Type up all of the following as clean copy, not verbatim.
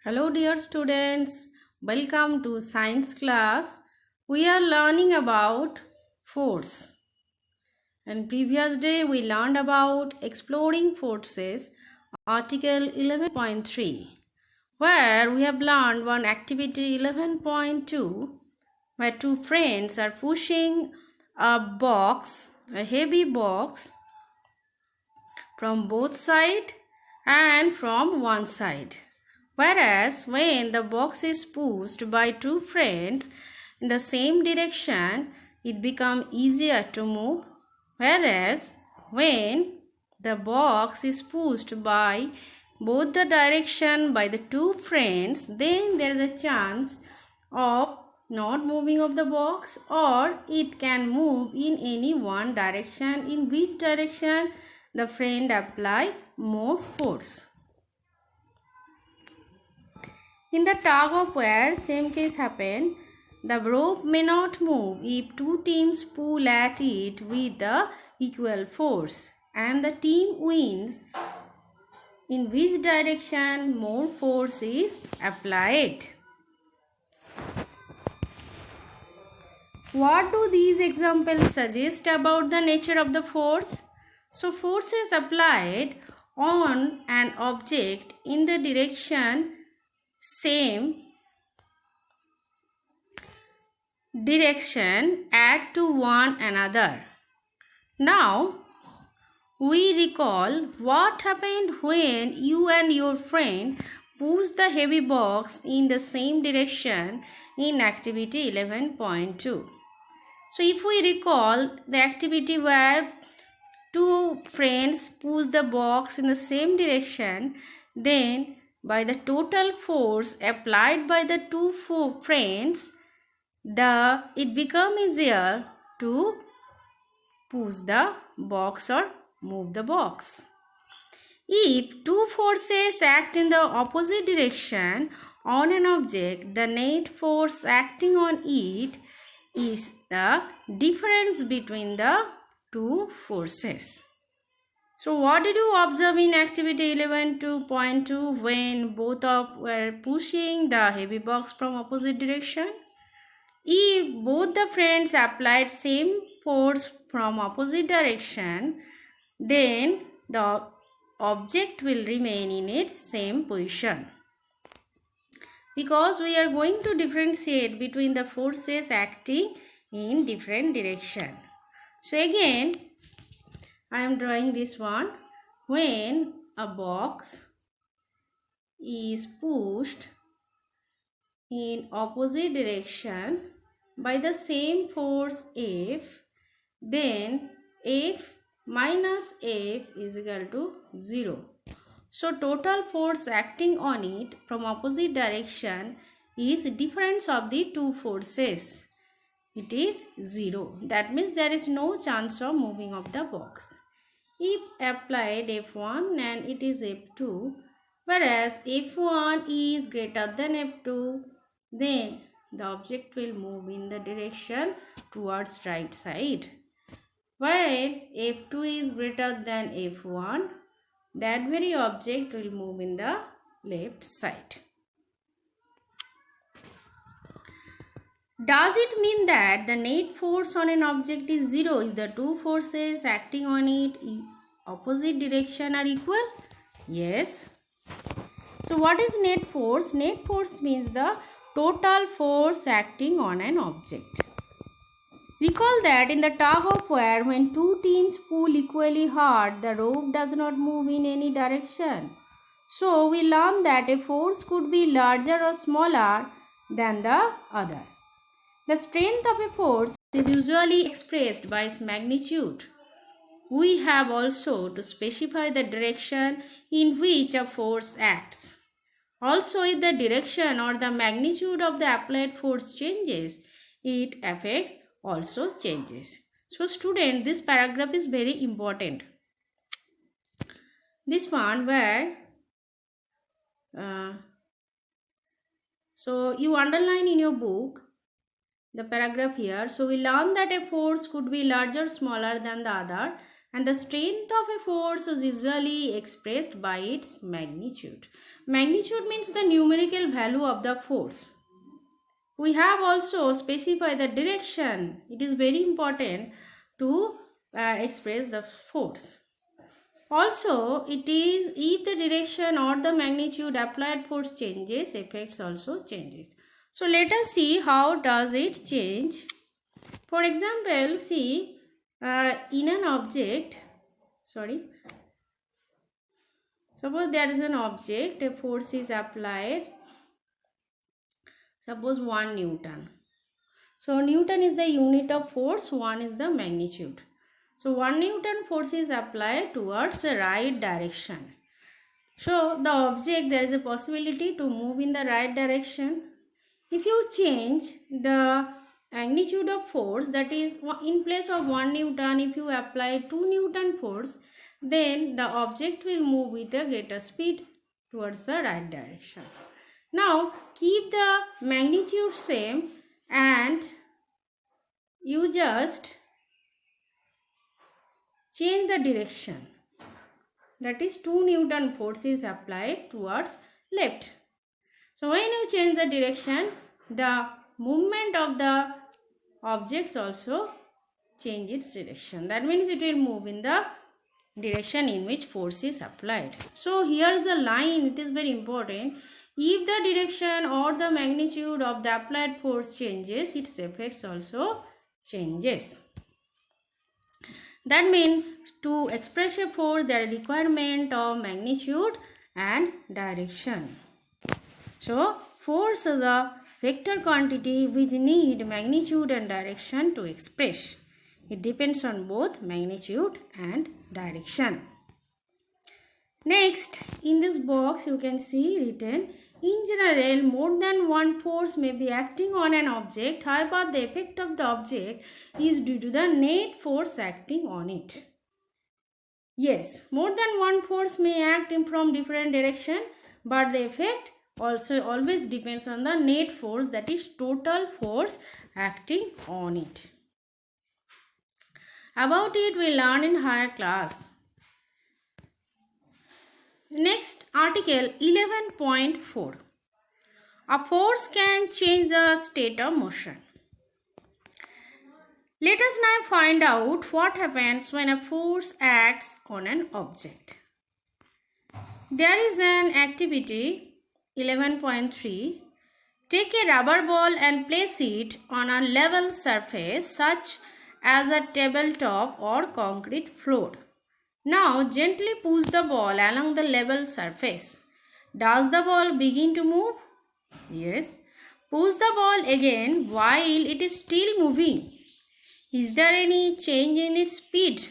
Hello dear students, welcome to science class. We are learning about force. And previous day we learned about exploring forces, article 11.3, where we have learned one activity 11.2, where two friends are pushing a heavy box from both sides and from one side. Whereas when the box is pushed by two friends in the same direction, it becomes easier to move. Whereas when the box is pushed by both the direction by the two friends, then there is a chance of not moving of the box, or it can move in any one direction, in which direction the friend apply more force. In the tug of war, same case happened. The rope may not move if two teams pull at it with the equal force, and the team wins in which direction more force is applied. What do these examples suggest about the nature of the force? So force is applied on an object in the same direction add to one another. Now we recall what happened when you and your friend push the heavy box in the same direction in activity 11.2. So if we recall the activity where two friends push the box in the same direction, then by the total force applied by the two friends, it becomes easier to push the box or move the box. If two forces act in the opposite direction on an object, the net force acting on it is the difference between the two forces. So what did you observe in activity 11.2 when both were pushing the heavy box from opposite direction? If both the friends applied same force from opposite direction, then the object will remain in its same position. Because we are going to differentiate between the forces acting in different direction. So again, I am drawing this one. When a box is pushed in opposite direction by the same force F, then F minus F is equal to 0. So total force acting on it from opposite direction is difference of the two forces. It is 0. That means there is no chance of moving of the box. If applied F1 and it is F2, whereas F1 is greater than F2, then the object will move in the direction towards right side. While F2 is greater than F1, that very object will move in the left side. Does it mean that the net force on an object is 0 if the two forces acting on it in opposite direction are equal? Yes. So what is net force? Net force means the total force acting on an object. Recall that in the tug of war, when two teams pull equally hard, the rope does not move in any direction. So we learn that a force could be larger or smaller than the other. The strength of a force is usually expressed by its magnitude. We have also to specify the direction in which a force acts. Also, if the direction or the magnitude of the applied force changes, its effect also changes. So student, this paragraph is very important. This one where so you underline in your book the paragraph here. So we learn that a force could be larger or smaller than the other, And the strength of a force is usually expressed by its magnitude. Magnitude means the numerical value of the force. We have also specified the direction. It is very important to express the force. Also, it is if the direction or the magnitude applied force changes, effects also changes. So let us see how does it change. For example, see in an object, suppose there is an object, a force is applied, suppose 1 Newton. So Newton is the unit of force, 1 is the magnitude. So 1 Newton force is applied towards the right direction. So the object, there is a possibility to move in the right direction. If you change the magnitude of force, that is in place of 1 Newton, if you apply 2 Newton force, then the object will move with a greater speed towards the right direction. Now keep the magnitude same and you just change the direction. That is 2 Newton force is applied towards left. So when you change the direction, the movement of the objects also change its direction. That means it will move in the direction in which force is applied. So here is the line, it is very important. If the direction or the magnitude of the applied force changes, its effects also changes. That means to express a force, there is requirement of magnitude and direction. So force is a vector quantity which need magnitude and direction to express. It depends on both magnitude and direction. Next, in this box you can see written, in general, more than one force may be acting on an object. However, the effect of the object is due to the net force acting on it. Yes, more than one force may act in from different direction, but the effect also always depends on the net force, that is total force acting on it. About it we learn in higher class. Next, article 11.4. A force can change the state of motion. Let us now find out what happens when a force acts on an object. There is an activity 11.3. Take a rubber ball and place it on a level surface such as a tabletop or concrete floor. Now gently push the ball along the level surface. Does the ball begin to move? Yes. Push the ball again while it is still moving. Is there any change in its speed?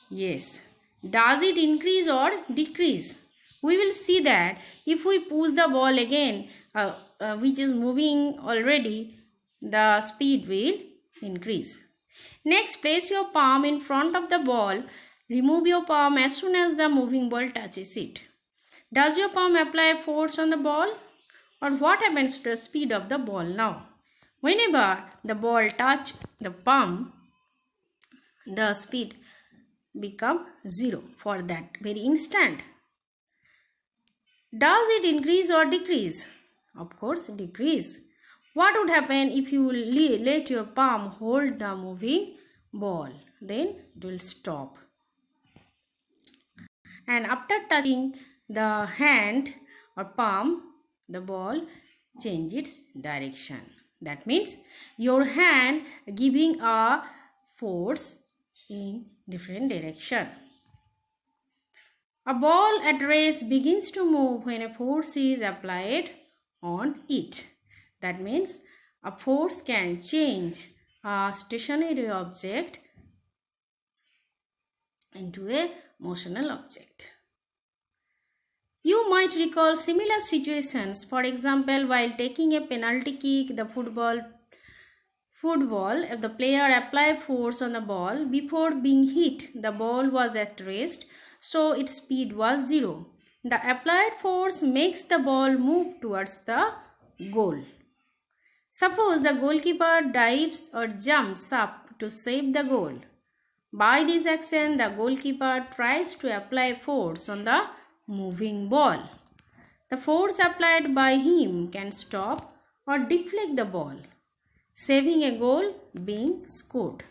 Yes. Does it increase or decrease? We will see that if we push the ball again, which is moving already, the speed will increase. Next, place your palm in front of the ball. Remove your palm as soon as the moving ball touches it. Does your palm apply force on the ball? Or what happens to the speed of the ball now? Whenever the ball touches the palm, the speed becomes 0 for that very instant. Does it increase or decrease? Of course, decrease. What would happen if you let your palm hold the moving ball? Then it will stop. And after touching the hand or palm, the ball changes its direction. That means your hand giving a force in different direction. A ball at rest begins to move when a force is applied on it. That means a force can change a stationary object into a motional object. You might recall similar situations. For example, while taking a penalty kick, the football, if the player applied force on the ball, before being hit, the ball was at rest, so its speed was 0. The applied force makes the ball move towards the goal. Suppose the goalkeeper dives or jumps up to save the goal. By this action, the goalkeeper tries to apply force on the moving ball. The force applied by him can stop or deflect the ball, saving a goal being scored.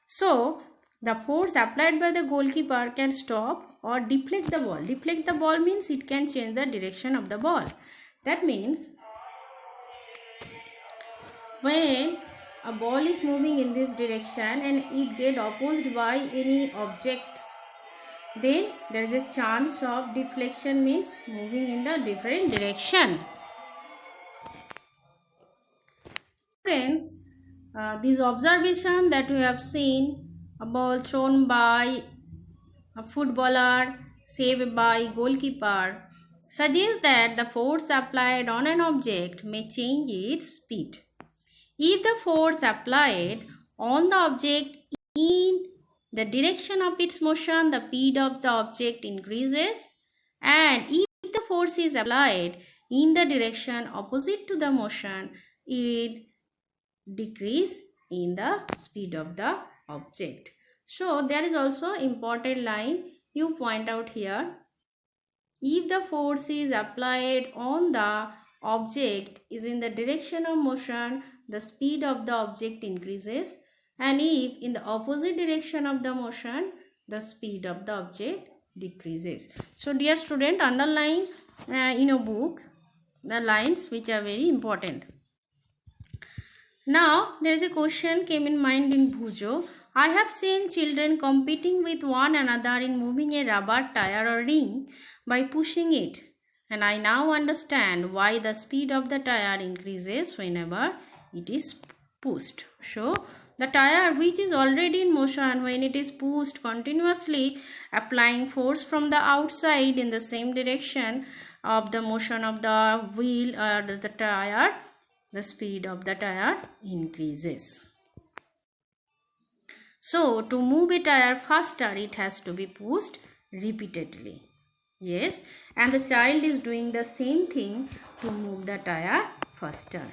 So, the force applied by the goalkeeper can stop or deflect the ball. Deflect the ball means it can change the direction of the ball. That means when a ball is moving in this direction and it get opposed by any objects, then there is a chance of deflection, means moving in the different direction. Friends, this observation that we have seen, a ball thrown by a footballer, saved by goalkeeper, suggests that the force applied on an object may change its speed. If the force applied on the object in the direction of its motion, the speed of the object increases, and if the force is applied in the direction opposite to the motion, it decrease in the speed of the object. So there is also important line you point out here. If the force is applied on the object is in the direction of motion, the speed of the object increases, and if in the opposite direction of the motion, the speed of the object decreases. So dear student, underline in your book the lines which are very important. Now there is a question came in mind in Bhujo. I have seen children competing with one another in moving a rubber tire or ring by pushing it, and I now understand why the speed of the tire increases whenever it is pushed. So the tire which is already in motion, when it is pushed continuously, applying force from the outside in the same direction of the motion of the wheel or the tire, the speed of the tire increases. So to move a tire faster, it has to be pushed repeatedly. Yes, and the child is doing the same thing to move the tire faster.